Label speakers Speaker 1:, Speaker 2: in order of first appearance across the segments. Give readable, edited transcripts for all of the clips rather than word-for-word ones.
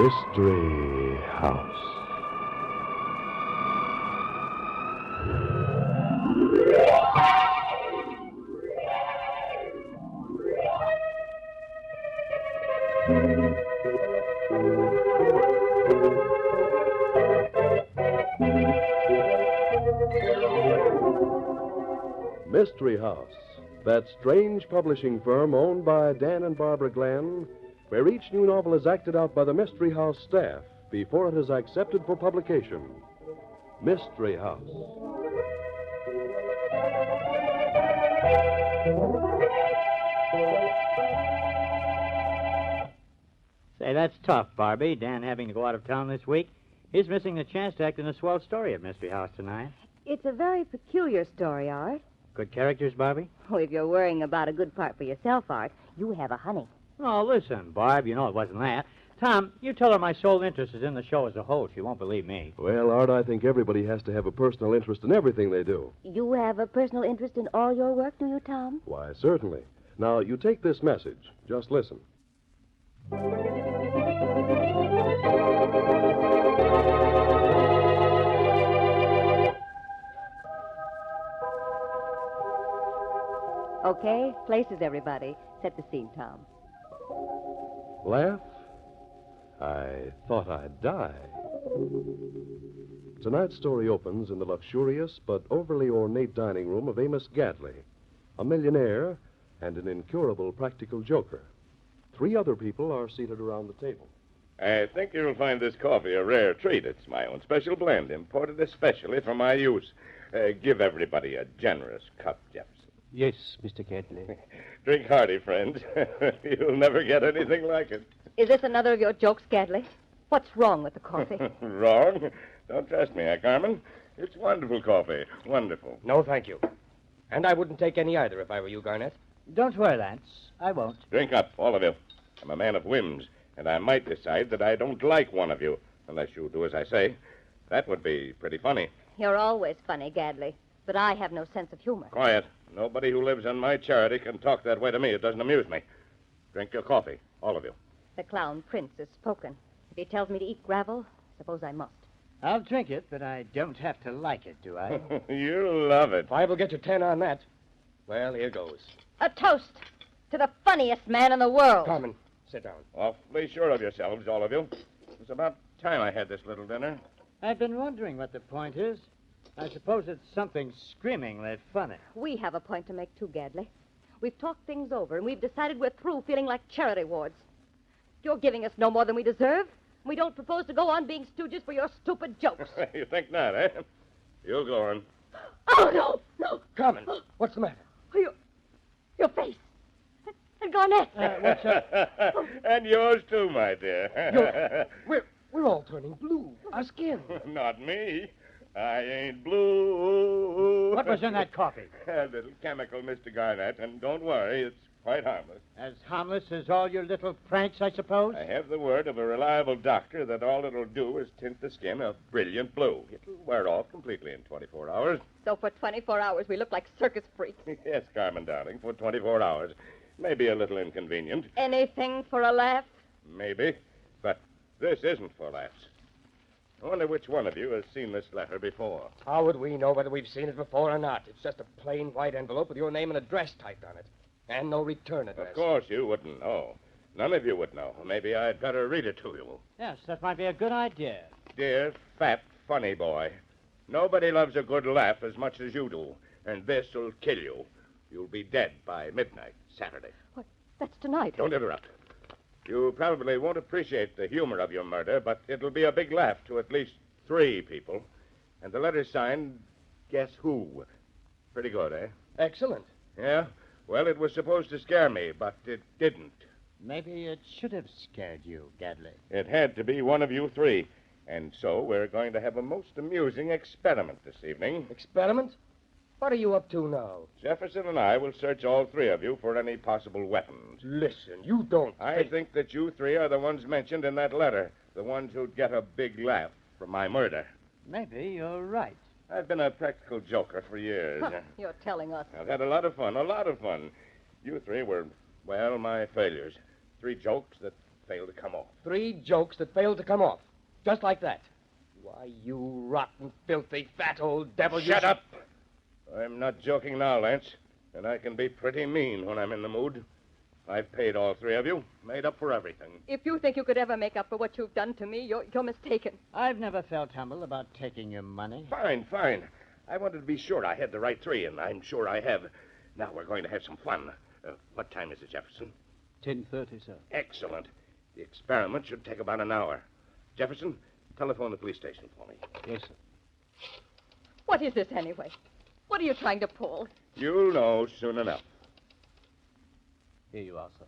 Speaker 1: Mystery House. Mystery House, that strange publishing firm owned by Dan and Barbara Glenn, where each new novel is acted out by the Mystery House staff before it is accepted for publication. Mystery House.
Speaker 2: Say, that's tough, Barbie. Dan having to go out of town this week. He's missing the chance to act in a swell story at Mystery House tonight.
Speaker 3: It's a very peculiar story, Art.
Speaker 2: Good characters, Barbie?
Speaker 3: Oh, if you're worrying about a good part for yourself, Art, you have a honey.
Speaker 2: Oh, listen, Barb, you know it wasn't that. Tom, you tell her my sole interest is in the show as a whole. She won't believe me.
Speaker 1: Well, Art, I think everybody has to have a personal interest in everything they do.
Speaker 3: You have a personal interest in all your work, do you, Tom?
Speaker 1: Why, certainly. Now, you take this message. Just listen.
Speaker 3: Okay, places, everybody. Set the scene, Tom.
Speaker 1: Laugh? I thought I'd die. Tonight's story opens in the luxurious but overly ornate dining room of Amos Gadley, a millionaire and an incurable practical joker. 3 other people are seated around the table.
Speaker 4: I think you'll find this coffee a rare treat. It's my own special blend, imported especially for my use. Give everybody a generous cup, Jefferson.
Speaker 5: Yes, Mr. Gadley.
Speaker 4: Drink hearty, friends. You'll never get anything like it.
Speaker 3: Is this another of your jokes, Gadley? What's wrong with the coffee?
Speaker 4: Wrong? Don't trust me, Carmen. It's wonderful coffee. Wonderful.
Speaker 5: No, thank you. And I wouldn't take any either if I were you, Garnett.
Speaker 2: Don't worry, Lance. I won't.
Speaker 4: Drink up, all of you. I'm a man of whims, and I might decide that I don't like one of you, unless you do as I say. That would be pretty funny.
Speaker 3: You're always funny, Gadley, but I have no sense of humor.
Speaker 4: Quiet. Nobody who lives on my charity can talk that way to me. It doesn't amuse me. Drink your coffee, all of you.
Speaker 3: The clown prince has spoken. If he tells me to eat gravel, suppose I must.
Speaker 2: I'll drink it, but I don't have to like it, do I?
Speaker 4: You'll love it.
Speaker 5: 5 will get you 10 on that. Well, here goes.
Speaker 3: A toast to the funniest man in the world.
Speaker 5: Carmen, sit down.
Speaker 4: Awfully sure of yourselves, all of you. It's about time I had this little dinner.
Speaker 2: I've been wondering what the point is. I suppose it's something screamingly funny.
Speaker 3: We have a point to make, too, Gadley. We've talked things over, and we've decided we're through feeling like charity wards. You're giving us no more than we deserve. We don't propose to go on being stooges for your stupid jokes.
Speaker 4: You think not, eh? You'll go on.
Speaker 3: Oh, no, no.
Speaker 5: Carmen, what's the matter?
Speaker 3: Your face. And Garnett.
Speaker 2: What's up?
Speaker 4: And yours, too, my dear.
Speaker 5: We're all turning blue. Our skin.
Speaker 4: Not me. I ain't blue.
Speaker 2: What was in that coffee?
Speaker 4: A little chemical, Mr. Garnett, and don't worry, it's quite harmless.
Speaker 2: As harmless as all your little pranks, I suppose?
Speaker 4: I have the word of a reliable doctor that all it'll do is tint the skin a brilliant blue. It'll wear off completely in 24 hours.
Speaker 3: So for 24 hours, we look like circus freaks.
Speaker 4: Yes, Carmen, darling, for 24 hours. Maybe a little inconvenient.
Speaker 3: Anything for a laugh?
Speaker 4: Maybe, but this isn't for laughs. I wonder which one of you has seen this letter before.
Speaker 5: How would we know whether we've seen it before or not? It's just a plain white envelope with your name and address typed on it. And no return address.
Speaker 4: Of course you wouldn't know. None of you would know. Maybe I'd better read it to you.
Speaker 2: Yes, that might be a good idea.
Speaker 4: Dear, fat, funny boy, nobody loves a good laugh as much as you do, and this'll kill you. You'll be dead by midnight, Saturday.
Speaker 3: What? That's tonight.
Speaker 4: Don't interrupt. You probably won't appreciate the humor of your murder, but it'll be a big laugh to at least 3 people. And the letter's signed, guess who? Pretty good, eh?
Speaker 5: Excellent.
Speaker 4: Yeah? Well, it was supposed to scare me, but it didn't.
Speaker 2: Maybe it should have scared you, Gadley.
Speaker 4: It had to be one of you 3. And so we're going to have a most amusing experiment this evening.
Speaker 5: Experiment? What are you up to now?
Speaker 4: Jefferson and I will search all 3 of you for any possible weapons.
Speaker 5: Listen, you don't
Speaker 4: I think that you 3 are the ones mentioned in that letter, the ones who'd get a big laugh from my murder.
Speaker 2: Maybe you're right.
Speaker 4: I've been a practical joker for years.
Speaker 3: You're telling us.
Speaker 4: I've had a lot of fun. You 3 were, well, my failures. 3 jokes that failed to come off.
Speaker 5: 3 jokes that failed to come off. Just like that. Why, you rotten, filthy, fat old devil.
Speaker 4: Shut up! I'm not joking now, Lance. And I can be pretty mean when I'm in the mood. I've paid all 3 of you, made up for everything.
Speaker 3: If you think you could ever make up for what you've done to me, you're mistaken.
Speaker 2: I've never felt humble about taking your money.
Speaker 4: Fine, fine. I wanted to be sure I had the right 3, and I'm sure I have. Now we're going to have some fun. What time is it, Jefferson?
Speaker 6: 10:30, sir.
Speaker 4: Excellent. The experiment should take about an hour. Jefferson, telephone the police station for me.
Speaker 6: Yes, sir.
Speaker 3: What is this, anyway? What are you trying to pull?
Speaker 4: You'll know soon enough.
Speaker 6: Here you are, sir.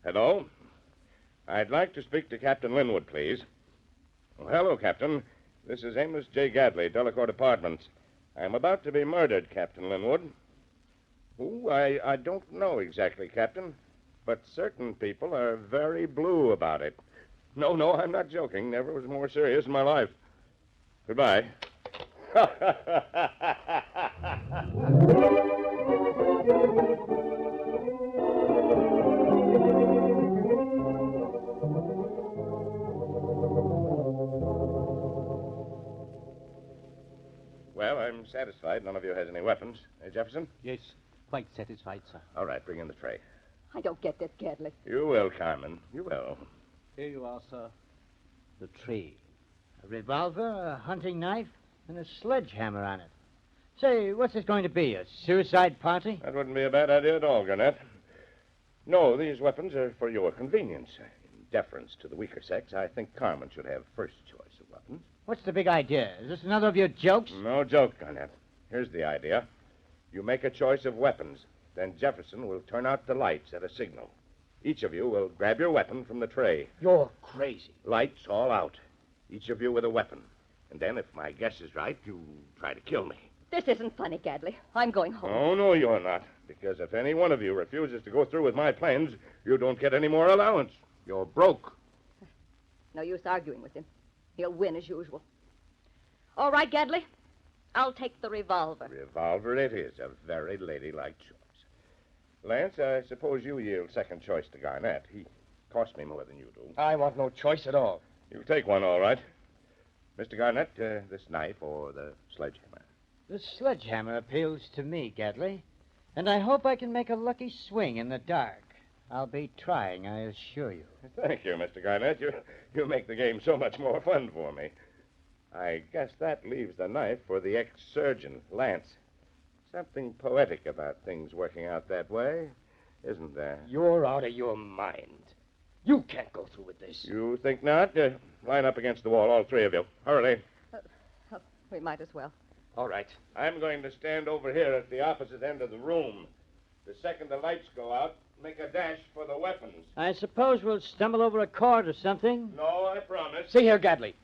Speaker 4: Hello? I'd like to speak to Captain Linwood, please. Oh, hello, Captain. This is Amos J. Gadley, Delacourt Apartments. I'm about to be murdered, Captain Linwood. Who? I don't know exactly, Captain. But certain people are very blue about it. No, I'm not joking. Never was more serious in my life. Goodbye. Well, I'm satisfied none of you has any weapons. Eh, Jefferson?
Speaker 6: Yes, quite satisfied, sir.
Speaker 4: All right, bring in the tray.
Speaker 3: I don't get this, Gadley.
Speaker 4: You will, Carmen. You will.
Speaker 6: Here you are, sir.
Speaker 2: The tree. A revolver, a hunting knife, and a sledgehammer on it. Say, what's this going to be, a suicide party?
Speaker 4: That wouldn't be a bad idea at all, Garnett. No, these weapons are for your convenience. In deference to the weaker sex, I think Carmen should have first choice of weapons.
Speaker 2: What's the big idea? Is this another of your jokes?
Speaker 4: No joke, Garnett. Here's the idea. You make a choice of weapons. Then Jefferson will turn out the lights at a signal. Each of you will grab your weapon from the tray.
Speaker 5: You're crazy.
Speaker 4: Lights all out. Each of you with a weapon. And then, if my guess is right, you try to kill me.
Speaker 3: This isn't funny, Gadley. I'm going home.
Speaker 4: Oh, no, you're not. Because if any one of you refuses to go through with my plans, you don't get any more allowance. You're broke.
Speaker 3: No use arguing with him. He'll win as usual. All right, Gadley. I'll take the revolver.
Speaker 4: Revolver it is. A very ladylike choice. Lance, I suppose you yield second choice to Garnett. He cost me more than you do.
Speaker 5: I want no choice at all.
Speaker 4: You take one, all right. Mr. Garnett, this knife or the sledgehammer?
Speaker 2: The sledgehammer appeals to me, Gadley. And I hope I can make a lucky swing in the dark. I'll be trying, I assure you.
Speaker 4: Thank you, Mr. Garnett. You make the game so much more fun for me. I guess that leaves the knife for the ex-surgeon, Lance. Something poetic about things working out that way, isn't there?
Speaker 5: You're out of your mind. You can't go through with this.
Speaker 4: You think not? Line up against the wall, all 3 of you. Hurry.
Speaker 3: We might as well.
Speaker 5: All right.
Speaker 4: I'm going to stand over here at the opposite end of the room. The second the lights go out, make a dash for the weapons.
Speaker 2: I suppose we'll stumble over a cord or something.
Speaker 4: No, I promise.
Speaker 5: See here, Gadley.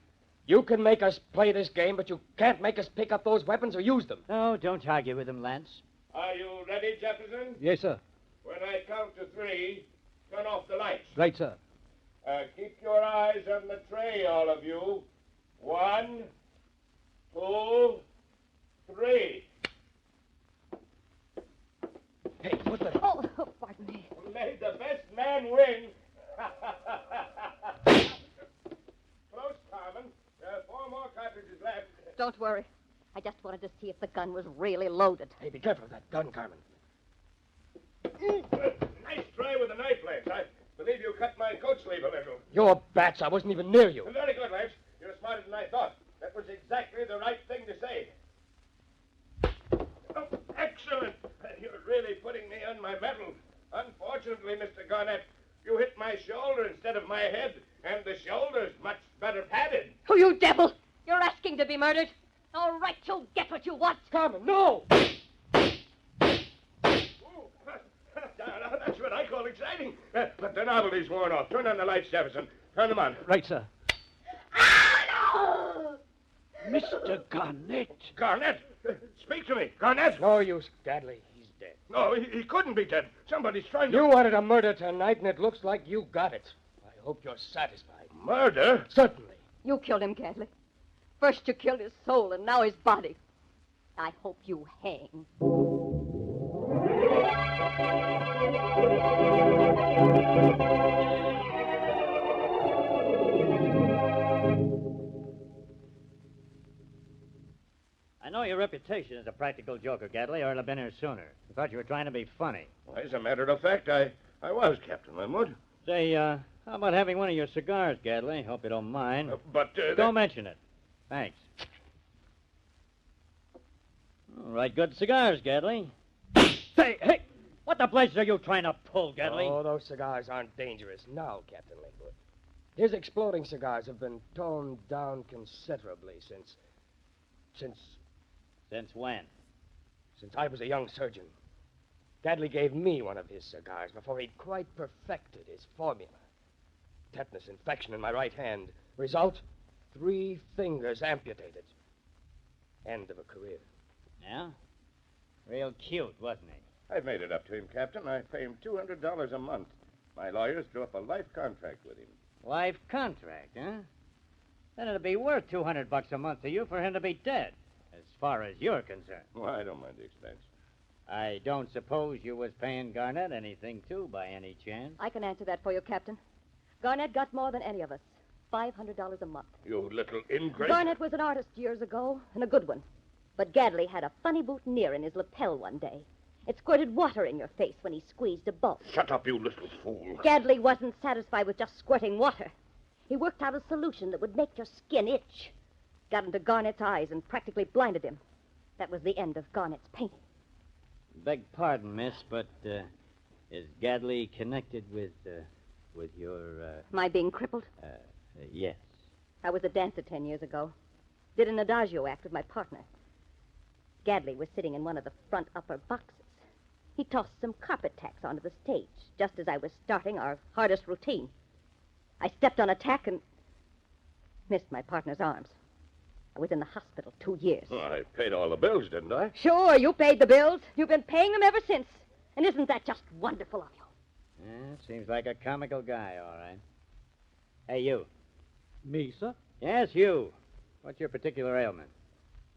Speaker 5: You can make us play this game, but you can't make us pick up those weapons or use them.
Speaker 2: Oh, don't argue with him, Lance.
Speaker 4: Are you ready, Jefferson?
Speaker 6: Yes, sir.
Speaker 4: When I count to 3, turn off the lights.
Speaker 6: Right, sir.
Speaker 4: Keep your eyes on the tray, all of you. 1, 2, 3.
Speaker 5: Hey, what the...
Speaker 3: Oh, pardon me.
Speaker 4: May the best man win. Close, Carmen. 4 more cartridges left.
Speaker 3: Don't worry. I just wanted to see if the gun was really loaded.
Speaker 5: Hey, be careful of that gun, Carmen.
Speaker 4: Nice try with the knife, Lance. I believe you cut my coat sleeve a little.
Speaker 5: Your bats, I wasn't even near you.
Speaker 4: Very good, Lance. You're smarter than I thought. That was exactly the right thing to say. Oh, excellent. You're really putting me on my mettle. Unfortunately, Mr. Garnett, you hit my shoulder instead of my head, and the shoulder's much better padded.
Speaker 3: Oh, you devil! You're asking to be murdered. All right, you'll get what you want.
Speaker 5: Carmen, no!
Speaker 4: Now, that's what I call exciting. But the novelty's worn off. Turn on the lights, Jefferson. Turn them on.
Speaker 6: Right, sir.
Speaker 3: Ah, no!
Speaker 6: Mr. Garnett.
Speaker 4: Garnett! Speak to me. Garnett!
Speaker 5: No use, Gadley. He's dead.
Speaker 4: No, he couldn't be dead. Somebody's trying to...
Speaker 5: You wanted a murder tonight, and it looks like you got it. I hope you're satisfied.
Speaker 4: Murder?
Speaker 5: Certainly.
Speaker 3: You killed him, Gadley. First you killed his soul, and now his body. I hope you hang.
Speaker 2: reputation as a practical joker, Gadley, or I'd have been here sooner. I thought you were trying to be funny.
Speaker 4: Well, as a matter of fact, I was, Captain Linwood.
Speaker 2: Say, how about having one of your cigars, Gadley? Hope you don't mind.
Speaker 4: Don't
Speaker 2: mention it. Thanks. All right, good cigars, Gadley. Say, hey! What the blazes are you trying to pull, Gadley?
Speaker 5: Oh, those cigars aren't dangerous now, Captain Linwood. His exploding cigars have been toned down considerably since
Speaker 2: Since when?
Speaker 5: I was a young surgeon. Gadley gave me one of his cigars before he'd quite perfected his formula. Tetanus infection in my right hand. Result, 3 fingers amputated. End of a career.
Speaker 2: Yeah? Real cute, wasn't he?
Speaker 4: I've made it up to him, Captain. I pay him $200 a month. My lawyers drew up a life contract with him.
Speaker 2: Life contract, huh? Then it'd be worth $200 a month to you for him to be dead, as far as you're concerned.
Speaker 4: Well, I don't mind the expense.
Speaker 2: I don't suppose you was paying Garnett anything, too, by any chance?
Speaker 3: I can answer that for you, Captain. Garnett got more than any of us. $500 a month.
Speaker 4: You little ingrate.
Speaker 3: Garnett was an artist years ago, and a good one. But Gadley had a funny boutonniere in his lapel one day. It squirted water in your face when he squeezed a bolt.
Speaker 4: Shut up, you little fool.
Speaker 3: Gadley wasn't satisfied with just squirting water. He worked out a solution that would make your skin itch. Got into Garnett's eyes and practically blinded him. That was the end of Garnett's painting.
Speaker 2: Beg pardon, miss, but is Gadley connected with your,
Speaker 3: My being crippled?
Speaker 2: Yes.
Speaker 3: I was a dancer 10 years ago. Did an adagio act with my partner. Gadley was sitting in one of the front upper boxes. He tossed some carpet tacks onto the stage, just as I was starting our hardest routine. I stepped on a tack and missed my partner's arms. I was in the hospital 2 years.
Speaker 4: Well, I paid all the bills, didn't I?
Speaker 3: Sure, you paid the bills. You've been paying them ever since. And isn't that just wonderful of you?
Speaker 2: Seems like a comical guy, all right. Hey, you.
Speaker 6: Me, sir?
Speaker 2: Yes, you. What's your particular ailment?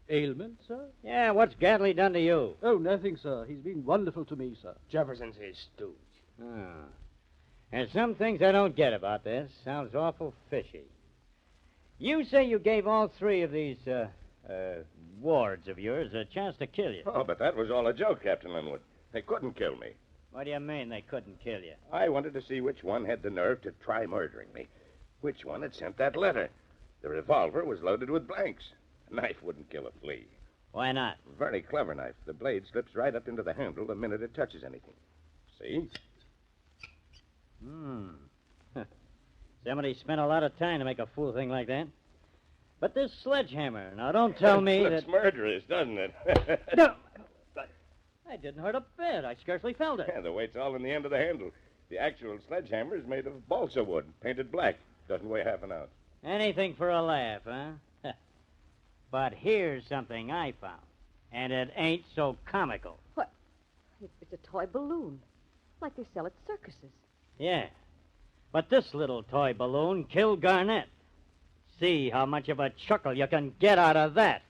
Speaker 6: Ailment, sir?
Speaker 2: Yeah, what's Gadley done to you?
Speaker 6: Oh, nothing, sir. He's been wonderful to me, sir.
Speaker 5: Jefferson's his stooge.
Speaker 2: Oh. There's some things I don't get about this. Sounds awful fishy. You say you gave all 3 of these, wards of yours a chance to kill you.
Speaker 4: Oh, but that was all a joke, Captain Linwood. They couldn't kill me.
Speaker 2: What do you mean they couldn't kill you?
Speaker 4: I wanted to see which one had the nerve to try murdering me. Which one had sent that letter. The revolver was loaded with blanks. A knife wouldn't kill a flea.
Speaker 2: Why not?
Speaker 4: Very clever knife. The blade slips right up into the handle the minute it touches anything. See?
Speaker 2: Somebody spent a lot of time to make a fool thing like that. But this sledgehammer, now don't tell me
Speaker 4: Looks
Speaker 2: that...
Speaker 4: murderous, doesn't it?
Speaker 2: No! I didn't hurt a bit. I scarcely felt it.
Speaker 4: Yeah, the weight's all in the end of the handle. The actual sledgehammer is made of balsa wood, painted black. Doesn't weigh half an ounce.
Speaker 2: Anything for a laugh, huh? But here's something I found. And it ain't so comical.
Speaker 3: What? It's a toy balloon. Like they sell at circuses.
Speaker 2: Yeah. But this little toy balloon killed Garnett. See how much of a chuckle you can get out of that.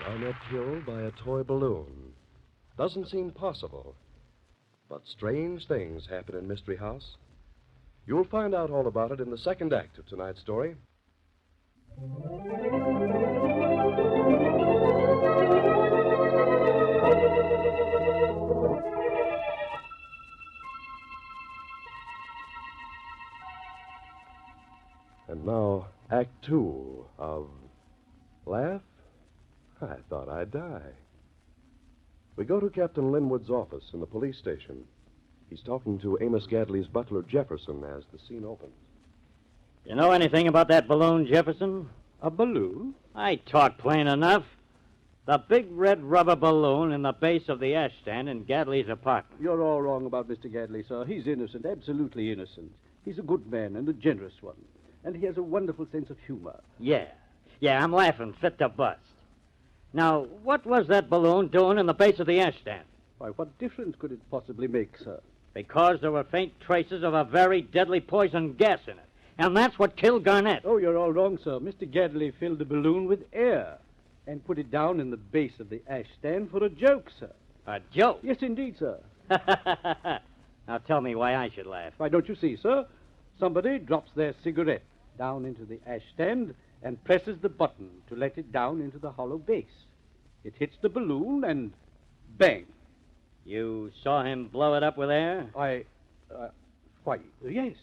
Speaker 1: Garnett killed by a toy balloon. Doesn't seem possible. But strange things happen in Mystery House. You'll find out all about it in the second act of tonight's story. And now, Act 2 of Laugh? I thought I'd die. We go to Captain Linwood's office in the police station. He's talking to Amos Gadley's butler, Jefferson, as the scene opens.
Speaker 2: You know anything about that balloon, Jefferson?
Speaker 6: A balloon?
Speaker 2: I talk plain enough. The big red rubber balloon in the base of the ashstand in Gadley's apartment.
Speaker 6: You're all wrong about Mr. Gadley, sir. He's innocent, absolutely innocent. He's a good man and a generous one. And he has a wonderful sense of humor.
Speaker 2: Yeah, I'm laughing fit to bust. Now, what was that balloon doing in the base of the ashstand?
Speaker 6: Why, what difference could it possibly make, sir?
Speaker 2: Because there were faint traces of a very deadly poison gas in it. And that's what killed Garnett.
Speaker 6: Oh, you're all wrong, sir. Mr. Gadley filled the balloon with air and put it down in the base of the ash stand for a joke, sir.
Speaker 2: A joke?
Speaker 6: Yes, indeed, sir.
Speaker 2: Now tell me why I should laugh.
Speaker 6: Why, don't you see, sir? Somebody drops their cigarette down into the ash stand and presses the button to let it down into the hollow base. It hits the balloon and bang.
Speaker 2: You saw him blow it up with air?
Speaker 6: Why, yes.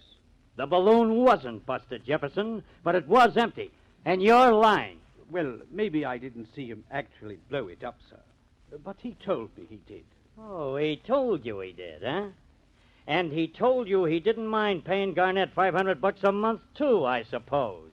Speaker 2: The balloon wasn't busted, Jefferson, but it was empty. And you're lying.
Speaker 6: Well, maybe I didn't see him actually blow it up, sir. But he told me he did.
Speaker 2: Oh, he told you he did, huh? And he told you he didn't mind paying Garnett $500 a month, too, I suppose.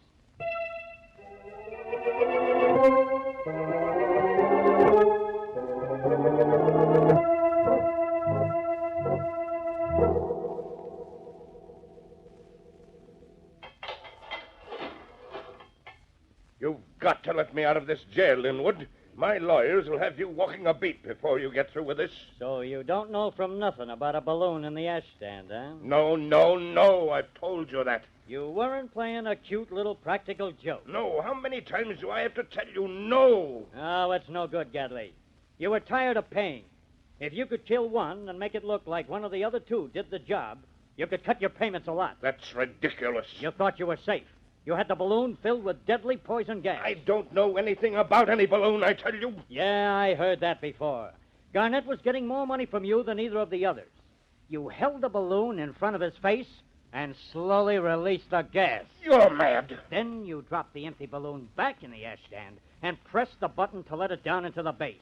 Speaker 4: You've got to let me out of this jail, Linwood. My lawyers will have you walking a beat before you get through with this.
Speaker 2: So you don't know from nothing about a balloon in the ash stand, huh?
Speaker 4: No. I've told you that.
Speaker 2: You weren't playing a cute little practical joke.
Speaker 4: No. How many times do I have to tell you no?
Speaker 2: Oh, it's no good, Gadley. You were tired of paying. If you could kill one and make it look like one of the other two did the job, you could cut your payments a lot.
Speaker 4: That's ridiculous.
Speaker 2: You thought you were safe. You had the balloon filled with deadly poison gas.
Speaker 4: I don't know anything about any balloon, I tell you.
Speaker 2: Yeah, I heard that before. Garnett was getting more money from you than either of the others. You held the balloon in front of his face and slowly released the gas.
Speaker 4: You're mad.
Speaker 2: Then you dropped the empty balloon back in the ash stand and pressed the button to let it down into the base.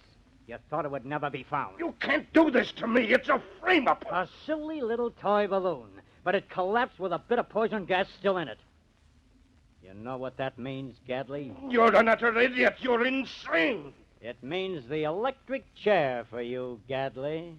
Speaker 2: You thought it would never be found.
Speaker 4: You can't do this to me. It's a frame-up.
Speaker 2: A silly little toy balloon, but it collapsed with a bit of poison gas still in it. You know what that means, Gadley?
Speaker 4: You're an utter idiot. You're insane.
Speaker 2: It means the electric chair for you, Gadley.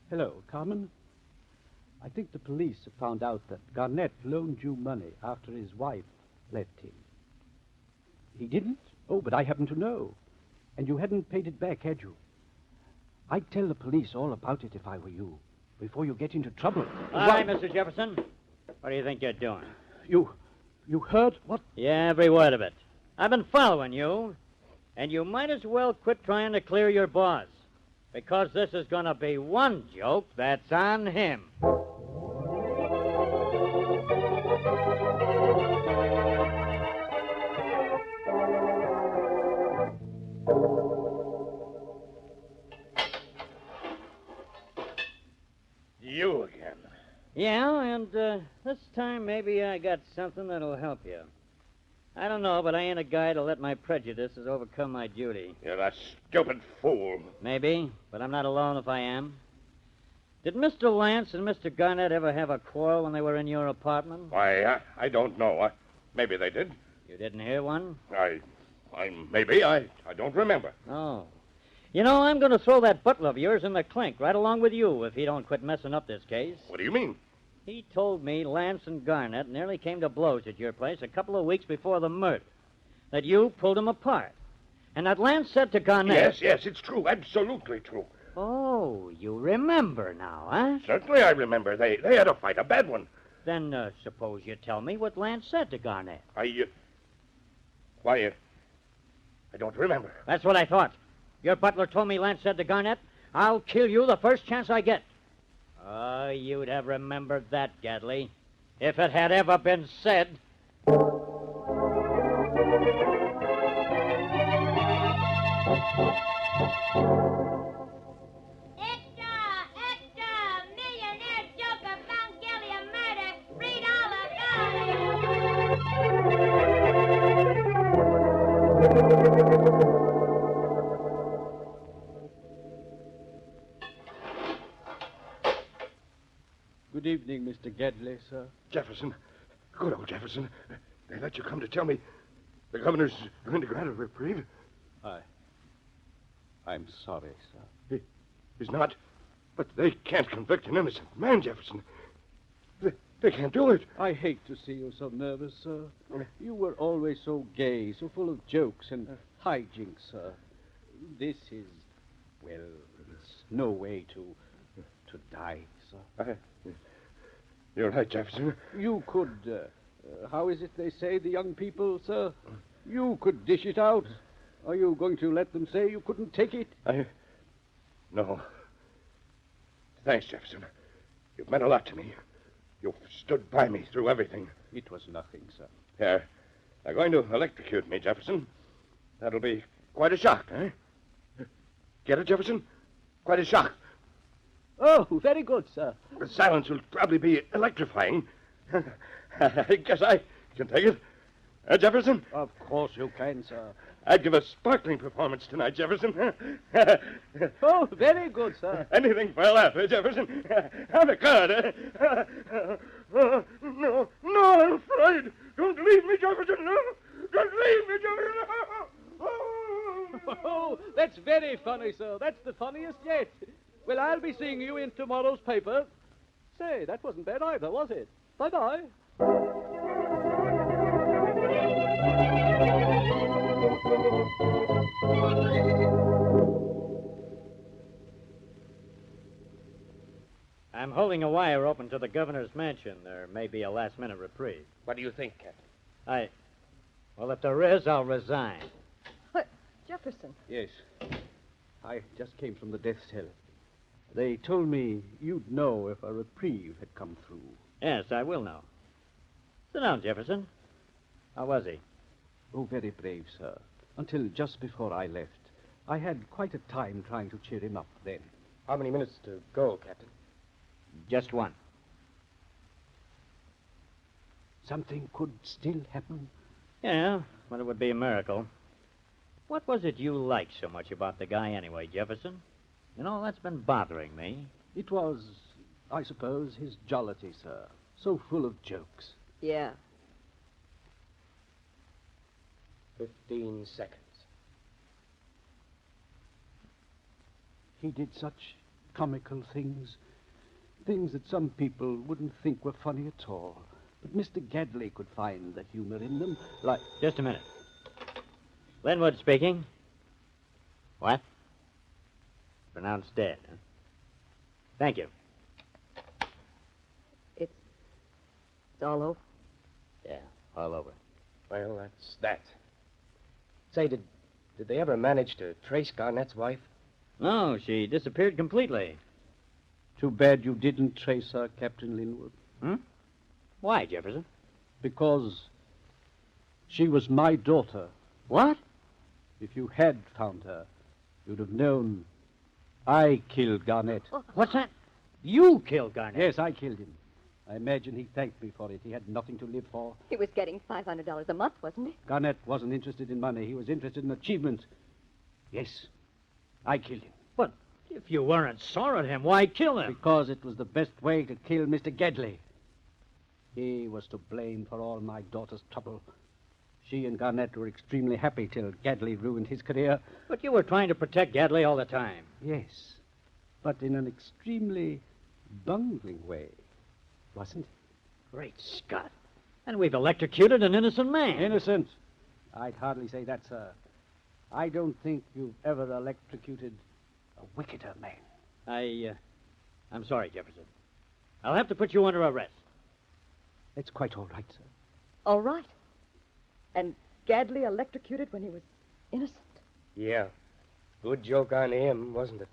Speaker 6: Hello, Carmen. I think the police have found out that Garnett loaned you money after his wife left him. He didn't? Oh, but I happen to know. And you hadn't paid it back, had you? I'd tell the police all about it if I were you, before you get into trouble.
Speaker 2: All right, Mr. Jefferson. What do you think you're doing?
Speaker 6: You heard what?
Speaker 2: Yeah, every word of it. I've been following you, and you might as well quit trying to clear your boss, because this is going to be one joke that's on him.
Speaker 4: You again.
Speaker 2: Yeah, and this time maybe I got something that'll help you. I don't know, but I ain't a guy to let my prejudices overcome my duty.
Speaker 4: You're a stupid fool.
Speaker 2: Maybe, but I'm not alone if I am. Did Mr. Lance and Mr. Garnett ever have a quarrel when they were in your apartment?
Speaker 4: Why, I don't know. Maybe they did.
Speaker 2: You didn't hear one?
Speaker 4: Maybe. I don't remember.
Speaker 2: Oh. You know, I'm going to throw that butler of yours in the clink right along with you if he don't quit messing up this case.
Speaker 4: What do you mean?
Speaker 2: He told me Lance and Garnett nearly came to blows at your place a couple of weeks before the murder. That you pulled them apart. And that Lance said to Garnett...
Speaker 4: Yes, it's true. Absolutely true.
Speaker 2: Oh, you remember now, huh?
Speaker 4: Certainly I remember. They had a fight, a bad one.
Speaker 2: Then suppose you tell me what Lance said to Garnett.
Speaker 4: I don't remember.
Speaker 2: That's what I thought. Your butler told me Lance said to Garnett, I'll kill you the first chance I get. You'd have remembered that, Gadley, if it had ever been said.
Speaker 7: Millionaire joker found guilty of murder. Read all about it.
Speaker 6: Good evening, Mr. Gadley, sir.
Speaker 4: Jefferson. Good old Jefferson. They let you come to tell me the governor's going to grant a reprieve?
Speaker 6: I'm sorry, sir.
Speaker 4: He's not. But they can't convict an innocent man, Jefferson. They can't do it.
Speaker 6: I hate to see you so nervous, sir. You were always so gay, so full of jokes and hijinks, sir. This is, well, it's no way to die, sir.
Speaker 4: You're right, Jefferson.
Speaker 6: You could, how is it they say, the young people, sir? You could dish it out. Are you going to let them say you couldn't take it?
Speaker 4: No. Thanks, Jefferson. You've meant a lot to me. You've stood by me through everything.
Speaker 6: It was nothing, sir.
Speaker 4: They're going to electrocute me, Jefferson. That'll be quite a shock, eh? Get it, Jefferson? Quite a shock.
Speaker 6: Oh, very good, sir.
Speaker 4: The silence will probably be electrifying. I guess I can take it. Jefferson?
Speaker 6: Of course you can, sir.
Speaker 4: I'd give a sparkling performance tonight, Jefferson.
Speaker 6: Oh, very good, sir.
Speaker 4: Anything for a laugh, Jefferson. Have a card. No, I'm afraid. Don't leave me, Jefferson. No. Don't leave me, Jefferson.
Speaker 6: Oh, that's very funny, sir. That's the funniest yet. Well, I'll be seeing you in tomorrow's paper. Say, that wasn't bad either, was it? Bye-bye.
Speaker 2: I'm holding a wire open to the governor's mansion. There may be a last-minute reprieve.
Speaker 5: What do you think, Captain?
Speaker 2: Well, if there is, I'll resign.
Speaker 3: What? Jefferson.
Speaker 6: Yes. I just came from the death cell. They told me you'd know if a reprieve had come through.
Speaker 2: Yes, I will know. Sit down, Jefferson. How was he?
Speaker 6: Oh, very brave, sir. Until just before I left. I had quite a time trying to cheer him up then.
Speaker 5: How many minutes to go, Captain?
Speaker 2: Just one.
Speaker 6: Something could still happen.
Speaker 2: Yeah, but it would be a miracle. What was it you liked so much about the guy anyway, Jefferson? You know, that's been bothering me.
Speaker 6: It was, I suppose, his jollity, sir. So full of jokes.
Speaker 3: Yeah.
Speaker 5: 15 seconds.
Speaker 6: He did such comical things. Things that some people wouldn't think were funny at all. But Mr. Gadley could find the humor in them, like...
Speaker 2: Just a minute. Linwood speaking. What? Pronounced dead, huh? Thank you.
Speaker 3: It's all over.
Speaker 2: Yeah, all over.
Speaker 5: Well, that's that. Say, did they ever manage to trace Garnett's wife?
Speaker 2: No, she disappeared completely.
Speaker 6: Too bad you didn't trace her, Captain Linwood.
Speaker 2: Why, Jefferson?
Speaker 6: Because she was my daughter.
Speaker 2: What?
Speaker 6: If you had found her, you'd have known I killed Garnett.
Speaker 2: What's that? You killed Garnett?
Speaker 6: Yes, I killed him. I imagine he thanked me for it. He had nothing to live for.
Speaker 3: He was getting $500 a month, wasn't he?
Speaker 6: Garnett wasn't interested in money. He was interested in achievement. Yes, I killed him.
Speaker 2: But if you weren't sore at him, why kill him?
Speaker 6: Because it was the best way to kill Mr. Gadley. He was to blame for all my daughter's trouble. She and Garnett were extremely happy till Gadley ruined his career.
Speaker 2: But you were trying to protect Gadley all the time.
Speaker 6: Yes, but in an extremely bungling way, wasn't it?
Speaker 2: Great Scott. And we've electrocuted an innocent man.
Speaker 6: Innocent? I'd hardly say that, sir. I don't think you've ever electrocuted a wickeder man.
Speaker 2: I'm sorry, Jefferson. I'll have to put you under arrest.
Speaker 6: It's quite all right, sir.
Speaker 3: All right. And Gadley electrocuted when he was innocent.
Speaker 5: Yeah. Good joke on him, wasn't it?